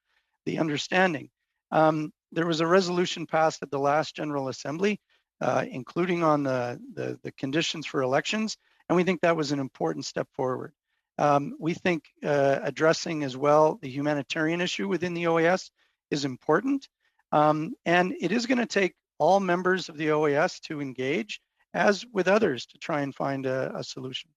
the understanding. There was a resolution passed at the last General Assembly, including on the conditions for elections, and we think that was an important step forward. We think addressing as well the humanitarian issue within the OAS is important, and it is going to take all members of the OAS to engage, as with others, to try and find a solution.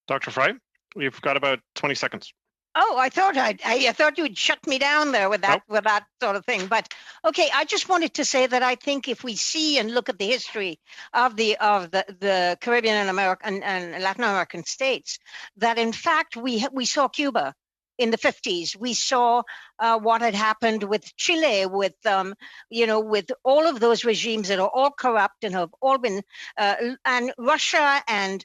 Dr. Fry, we've got about 20 seconds. Oh, I thought you'd shut me down there with that sort of thing. But okay, I just wanted to say that I think if we see and look at the history of the Caribbean and American and Latin American states, that in fact we saw Cuba in the 50s. We saw what had happened with Chile, with with all of those regimes that are all corrupt and have all been, and Russia and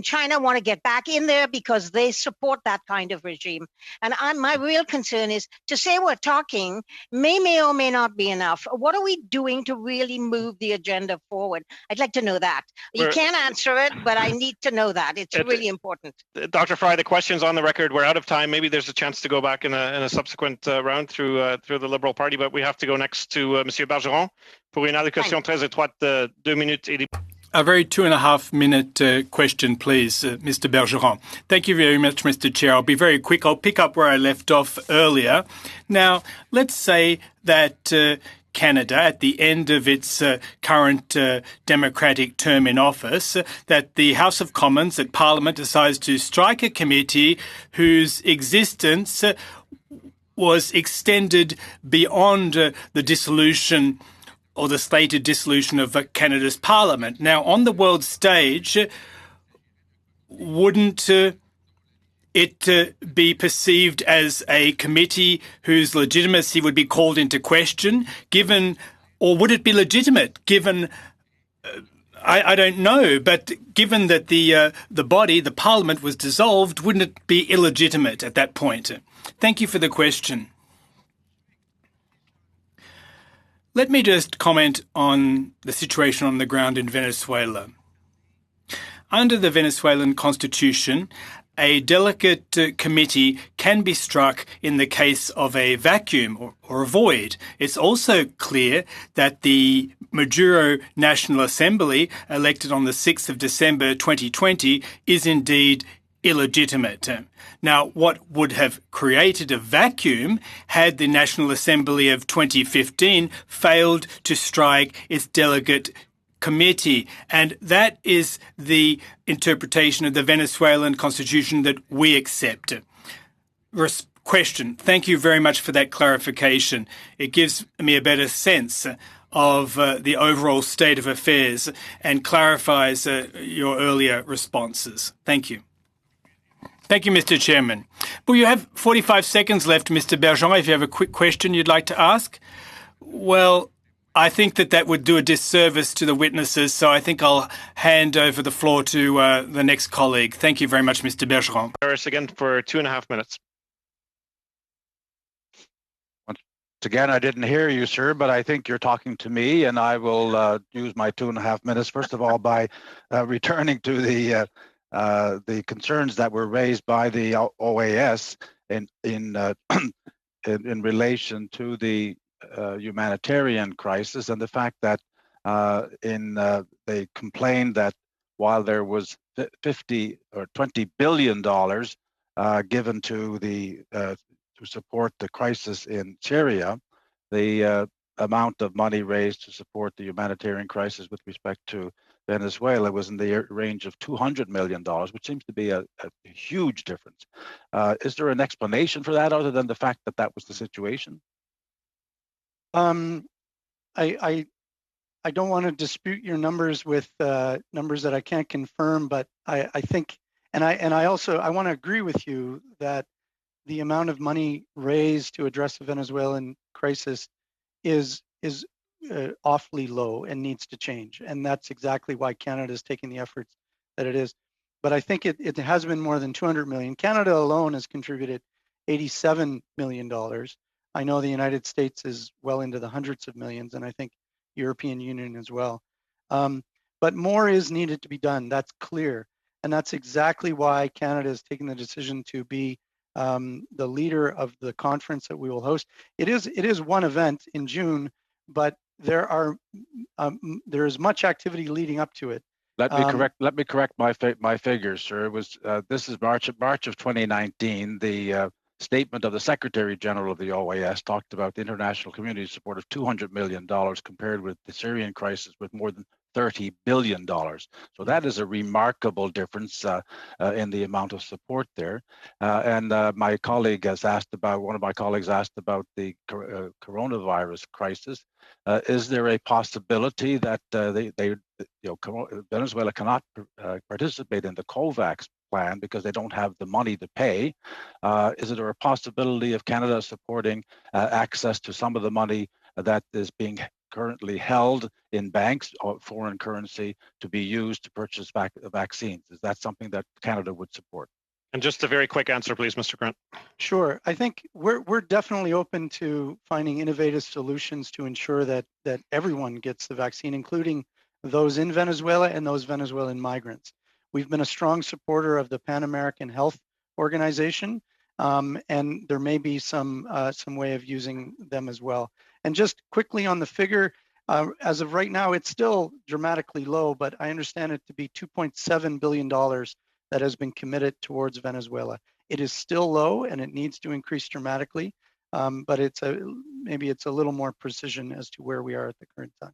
China want to get back in there because they support that kind of regime. And my real concern is to say we're talking may or may not be enough. What are we doing to really move the agenda forward? I'd like to know that. You can't answer it, but I need to know that. It's really important. Dr. Fry, the question's on the record. We're out of time. Maybe there's a chance to go back in a subsequent round through the Liberal Party, but we have to go next to Monsieur Bergeron pour une allocation très étroite de 2 minutes et A very 2.5-minute question, please, Mr. Bergeron. Thank you very much, Mr. Chair. I'll be very quick. I'll pick up where I left off earlier. Now, let's say that Canada, at the end of its current democratic term in office, that the House of Commons, that Parliament decides to strike a committee whose existence was extended beyond the dissolution or the slated dissolution of Canada's parliament. Now, on the world stage, wouldn't it be perceived as a committee whose legitimacy would be called into question, given, or would it be legitimate given? I don't know, but given that the body, the Parliament, was dissolved, wouldn't it be illegitimate at that point? Thank you for the question. Let me just comment on the situation on the ground in Venezuela. Under the Venezuelan constitution, a delegate committee can be struck in the case of a vacuum or a void. It's also clear that the Maduro National Assembly, elected on the 6th of December 2020, is indeed illegitimate. Now, what would have created a vacuum had the National Assembly of 2015 failed to strike its delegate committee? And that is the interpretation of the Venezuelan constitution that we accept. Question. Thank you very much for that clarification. It gives me a better sense of the overall state of affairs and clarifies your earlier responses. Thank you. Thank you, Mr. Chairman. Well, you have 45 seconds left, Mr. Bergeron, if you have a quick question you'd like to ask. Well, I think that would do a disservice to the witnesses, so I think I'll hand over the floor to the next colleague. Thank you very much, Mr. Bergeron. Harris, again for 2.5 minutes. Once again, I didn't hear you, sir, but I think you're talking to me, and I will use my 2.5 minutes, first of all, by returning to the concerns that were raised by the OAS in relation to the humanitarian crisis, and the fact that they complained that while there was $50 or $20 billion given to support the crisis in Syria, the amount of money raised to support the humanitarian crisis with respect to Venezuela was in the range of $200 million, which seems to be a huge difference. Is there an explanation for that other than the fact that that was the situation? I don't want to dispute your numbers with numbers that I can't confirm, but I think, and I also want to agree with you that the amount of money raised to address the Venezuelan crisis is awfully low and needs to change, and that's exactly why Canada is taking the efforts that it is. But I think it has been more than 200 million. Canada alone has contributed $87 million. I know the United States is well into the hundreds of millions, and I think European Union as well. But more is needed to be done. That's clear. And that's exactly why Canada is taking the decision to be the leader of the conference that we will host. It is one event in June, but there is much activity leading up to it. Let me correct my figures, sir. It was this is March of 2019. The statement of the Secretary General of the OAS talked about the international community support of $200 million compared with the Syrian crisis with more than $30 billion. So that is a remarkable difference in the amount of support there. And my colleague has asked about, one of my colleagues asked about the coronavirus crisis. Is there a possibility that Venezuela cannot participate in the COVAX plan because they don't have the money to pay? Is there a possibility of Canada supporting access to some of the money that is being currently held in banks or foreign currency to be used to purchase vaccines? Is that something that Canada would support? And just a very quick answer, please, Mr. Grant. Sure. I think we're definitely open to finding innovative solutions to ensure that everyone gets the vaccine, including those in Venezuela and those Venezuelan migrants. We've been a strong supporter of the Pan American Health Organization, and there may be some way of using them as well. And just quickly on the figure, as of right now, it's still dramatically low, but I understand it to be $2.7 billion that has been committed towards Venezuela. It is still low and it needs to increase dramatically, but maybe it's a little more precision as to where we are at the current time.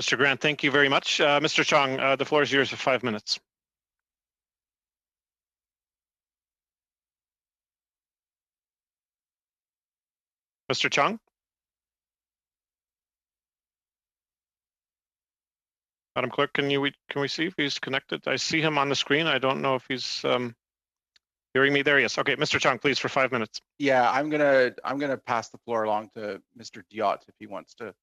Mr. Grant, thank you very much. Mr. Chong, the floor is yours for 5 minutes. Mr. Chong? Madam Clerk, can we see if he's connected? I see him on the screen. I don't know if he's Hearing me there? Yes. Okay, Mr. Chong, please, for 5 minutes. Yeah, I'm gonna pass the floor along to Mr. Diot if he wants to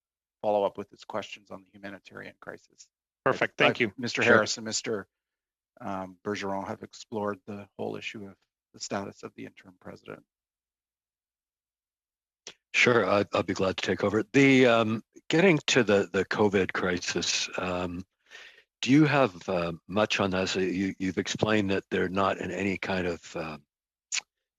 follow up with his questions on the humanitarian crisis. Perfect. Thank you. Mr. Sure. Harris and Mr. Bergeron have explored the whole issue of the status of the interim president. Sure, I'll be glad to take over. The getting to the COVID crisis, do you have much on that? So you've explained that they're not in any kind of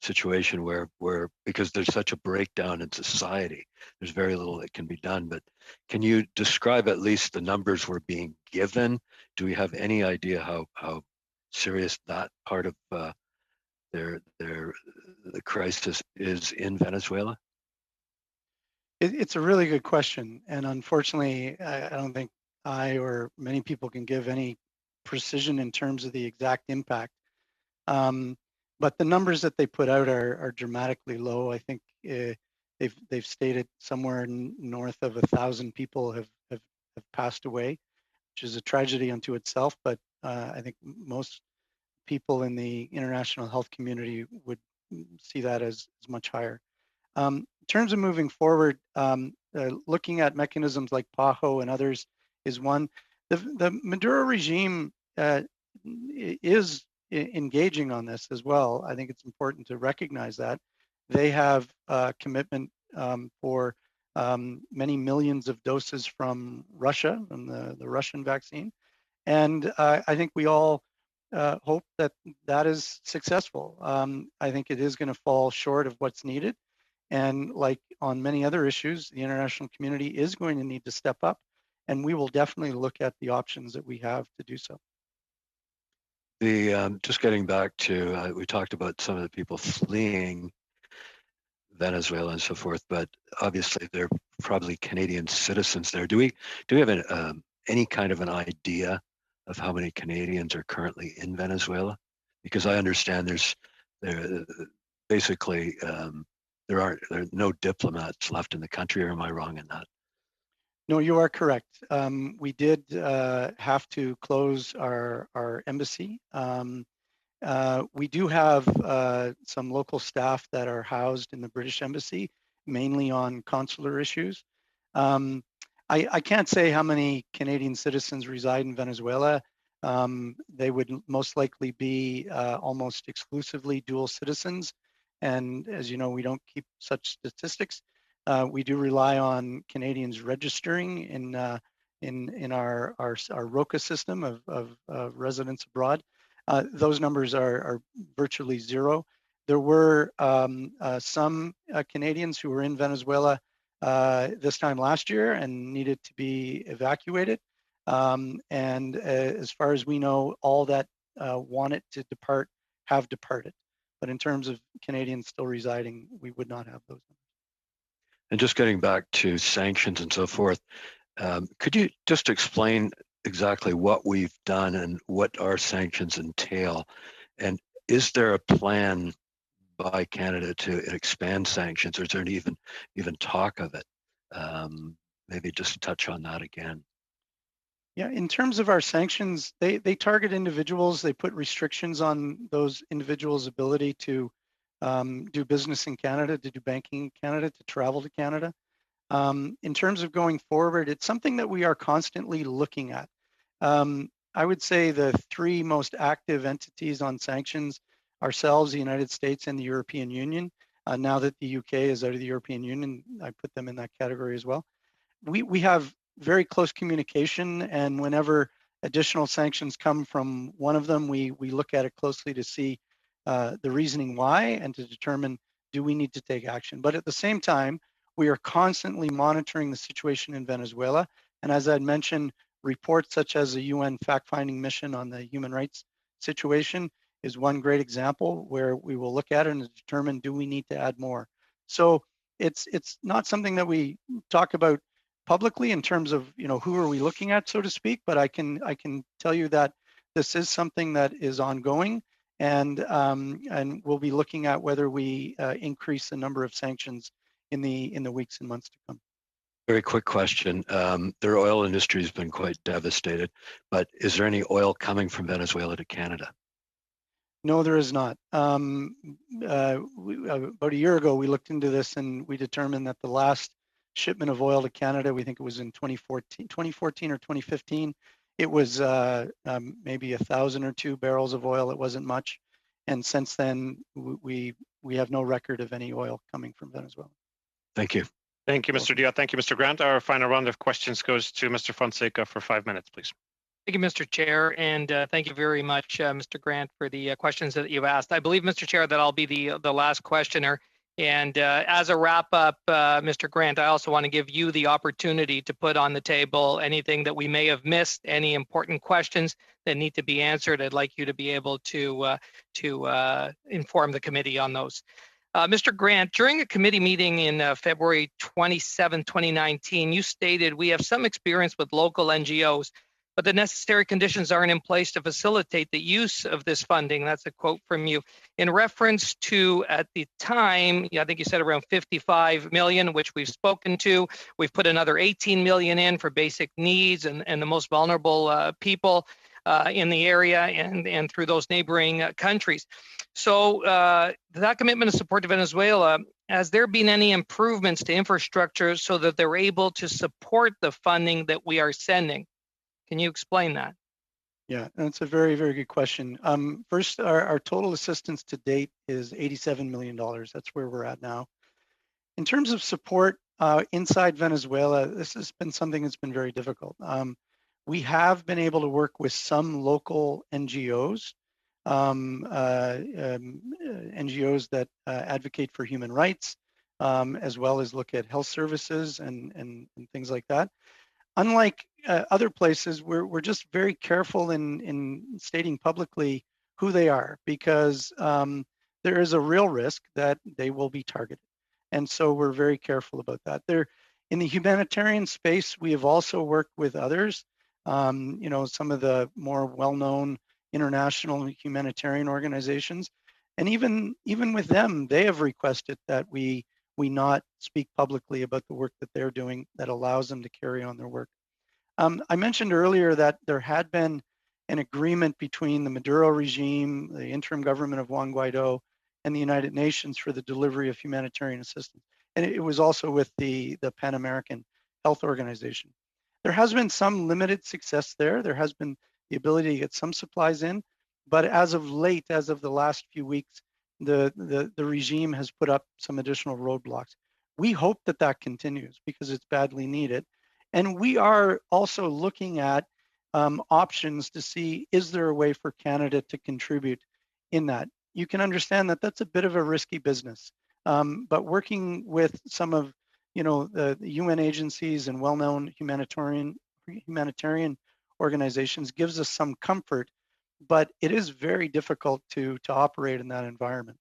situation where because there's such a breakdown in society, there's very little that can be done. But can you describe at least the numbers we're being given? Do we have any idea how serious that part of the crisis is in Venezuela? It's a really good question, and unfortunately, I don't think I or many people can give any precision in terms of the exact impact. But the numbers that they put out are dramatically low. I think they've stated somewhere north of 1,000 people have passed away, which is a tragedy unto itself. But I think most people in the international health community would see that as much higher. In terms of moving forward, looking at mechanisms like PAHO and others is one. The Maduro regime is engaging on this as well. I think it's important to recognize that. They have a commitment for many millions of doses from Russia, from the Russian vaccine. And I think we all hope that that is successful. I think it is going to fall short of what's needed. And like on many other issues, the international community is going to need to step up, and we will definitely look at the options that we have to do so. The just getting back to we talked about some of the people fleeing Venezuela and so forth, but obviously they're probably Canadian citizens there. Do we have any kind of an idea of how many Canadians are currently in Venezuela? Because I understand there basically there are no diplomats left in the country, or am I wrong in that? No, you are correct. We did have to close our embassy. We do have some local staff that are housed in the British Embassy, mainly on consular issues. I can't say how many Canadian citizens reside in Venezuela. They would most likely be almost exclusively dual citizens. And as you know, we don't keep such statistics. We do rely on Canadians registering in our ROCA system of residents abroad. Those numbers are virtually zero. There were some Canadians who were in Venezuela this time last year and needed to be evacuated. And as far as we know, all that wanted to depart have departed. But in terms of Canadians still residing, we would not have those numbers. And just getting back to sanctions and so forth, could you just explain exactly what we've done and what our sanctions entail? And is there a plan by Canada to expand sanctions, or is there even talk of it? Maybe just touch on that again. Yeah, in terms of our sanctions, they target individuals. They put restrictions on those individuals' ability to do business in Canada, to do banking in Canada, to travel to Canada. In terms of going forward, it's something that we are constantly looking at. I would say the three most active entities on sanctions, ourselves, the United States, and the European Union. Now that the UK is out of the European Union, I put them in that category as well. We have very close communication, and whenever additional sanctions come from one of them, we look at it closely to see the reasoning why and to determine, do we need to take action? But at the same time, we are constantly monitoring the situation in Venezuela. And as I mentioned, reports such as the UN fact-finding mission on the human rights situation is one great example where we will look at it and determine, do we need to add more? So it's not something that we talk about publicly in terms of, who are we looking at, so to speak, but I can tell you that this is something that is ongoing, and we'll be looking at whether we increase the number of sanctions in the weeks and months to come. Very quick question. Their oil industry has been quite devastated, but is there any oil coming from Venezuela to Canada? No, there is not. About a year ago, we looked into this and we determined that the last shipment of oil to Canada, we think it was in 2014 or 2015, it was maybe 1,000 or 2 barrels of oil. It wasn't much. And since then, we have no record of any oil coming from Venezuela. Thank you. Thank you, Mr. Diaz. Thank you, Mr. Grant. Our final round of questions goes to Mr. Fonseca for 5 minutes, please. Thank you, Mr. Chair, and thank you very much, Mr. Grant, for the questions that you've asked. I believe, Mr. Chair, that I'll be the last questioner. And as a wrap up, Mr. Grant, I also want to give you the opportunity to put on the table anything that we may have missed, any important questions that need to be answered. I'd like you to be able to inform the committee on those. Mr. Grant, during a committee meeting in February 27, 2019, you stated, "We have some experience with local NGOs, but the necessary conditions aren't in place to facilitate the use of this funding." That's a quote from you. In reference to, at the time, I think you said around 55 million, which we've spoken to. We've put another 18 million in for basic needs and the most vulnerable people in the area and through those neighboring countries. So that commitment of support to Venezuela, has there been any improvements to infrastructure so that they're able to support the funding that we are sending? Can you explain that? Yeah, that's a very, very good question. First, our total assistance to date is $87 million. That's where we're at now. In terms of support inside Venezuela, this has been something that's been very difficult. We have been able to work with some local NGOs, NGOs that advocate for human rights, as well as look at health services and things like that. Unlike other places, we're just very careful in stating publicly who they are, because there is a real risk that they will be targeted. And so we're very careful about that. In the humanitarian space, we have also worked with others, some of the more well-known international humanitarian organizations. And even with them, they have requested that we not speak publicly about the work that they're doing that allows them to carry on their work. I mentioned earlier that there had been an agreement between the Maduro regime, the interim government of Juan Guaido, and the United Nations for the delivery of humanitarian assistance. And it was also with the Pan American Health Organization. There has been some limited success there. There has been the ability to get some supplies in, but as of late, as of the last few weeks, the regime has put up some additional roadblocks. We hope that that continues because it's badly needed. And we are also looking at options to see, is there a way for Canada to contribute in that? You can understand that that's a bit of a risky business, but working with some of the UN agencies and well-known humanitarian organizations gives us some comfort, but it is very difficult to operate in that environment.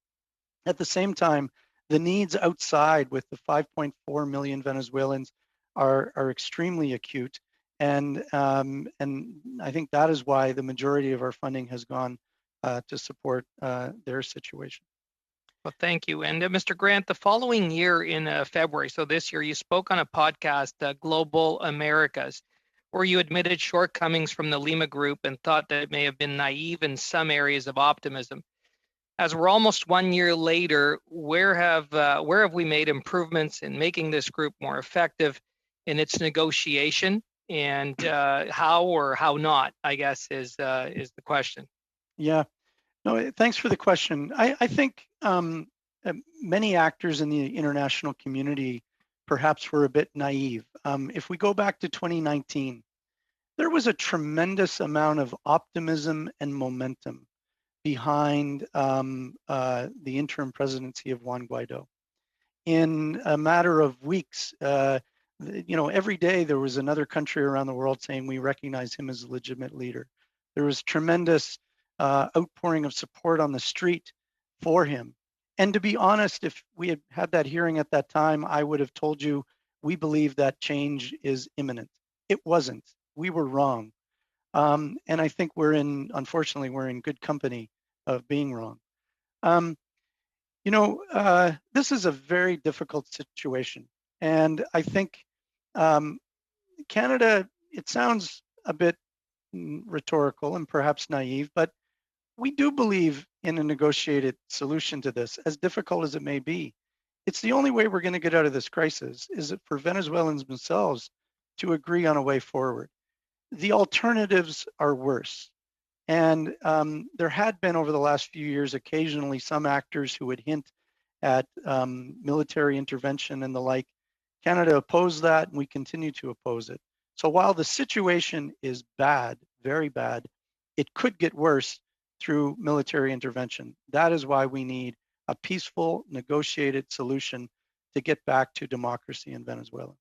At the same time, the needs outside with the 5.4 million Venezuelans are extremely acute, and I think that is why the majority of our funding has gone to support their situation. Well, thank you. And Mr. Grant, the following year in February, so this year, you spoke on a podcast, Global Americas, where you admitted shortcomings from the Lima Group and thought that it may have been naive in some areas of optimism. As we're almost 1 year later, where have we made improvements in making this group more effective in its negotiation, and how or how not, I guess, is the question. Yeah, no, thanks for the question. I think many actors in the international community perhaps were a bit naive. If we go back to 2019, there was a tremendous amount of optimism and momentum behind the interim presidency of Juan Guaido. In a matter of weeks, every day there was another country around the world saying we recognize him as a legitimate leader. There was tremendous outpouring of support on the street for him. And to be honest, if we had had that hearing at that time, I would have told you we believe that change is imminent. It wasn't. We were wrong. And I think unfortunately, we're in good company of being wrong. This is a very difficult situation. And I think Canada, it sounds a bit rhetorical and perhaps naive, but we do believe in a negotiated solution to this, as difficult as it may be. It's the only way we're going to get out of this crisis, is it for Venezuelans themselves to agree on a way forward. The alternatives are worse. And there had been over the last few years occasionally some actors who would hint at military intervention and the like. Canada opposed that, and we continue to oppose it. So while the situation is bad, very bad, it could get worse through military intervention. That is why we need a peaceful, negotiated solution to get back to democracy in Venezuela.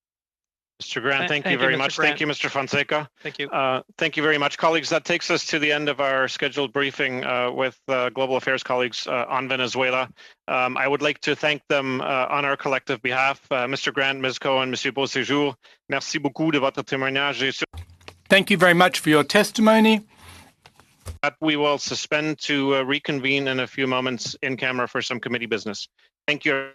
Mr. Grant, thank you very much. Thank you, Mr. Fonseca. Thank you. Thank you very much, colleagues. That takes us to the end of our scheduled briefing with Global Affairs colleagues on Venezuela. I would like to thank them on our collective behalf. Mr. Grant, Ms. Cohen, Monsieur Beauséjour, merci beaucoup de votre témoignage. Thank you very much for your testimony. We will suspend to reconvene in a few moments in camera for some committee business. Thank you.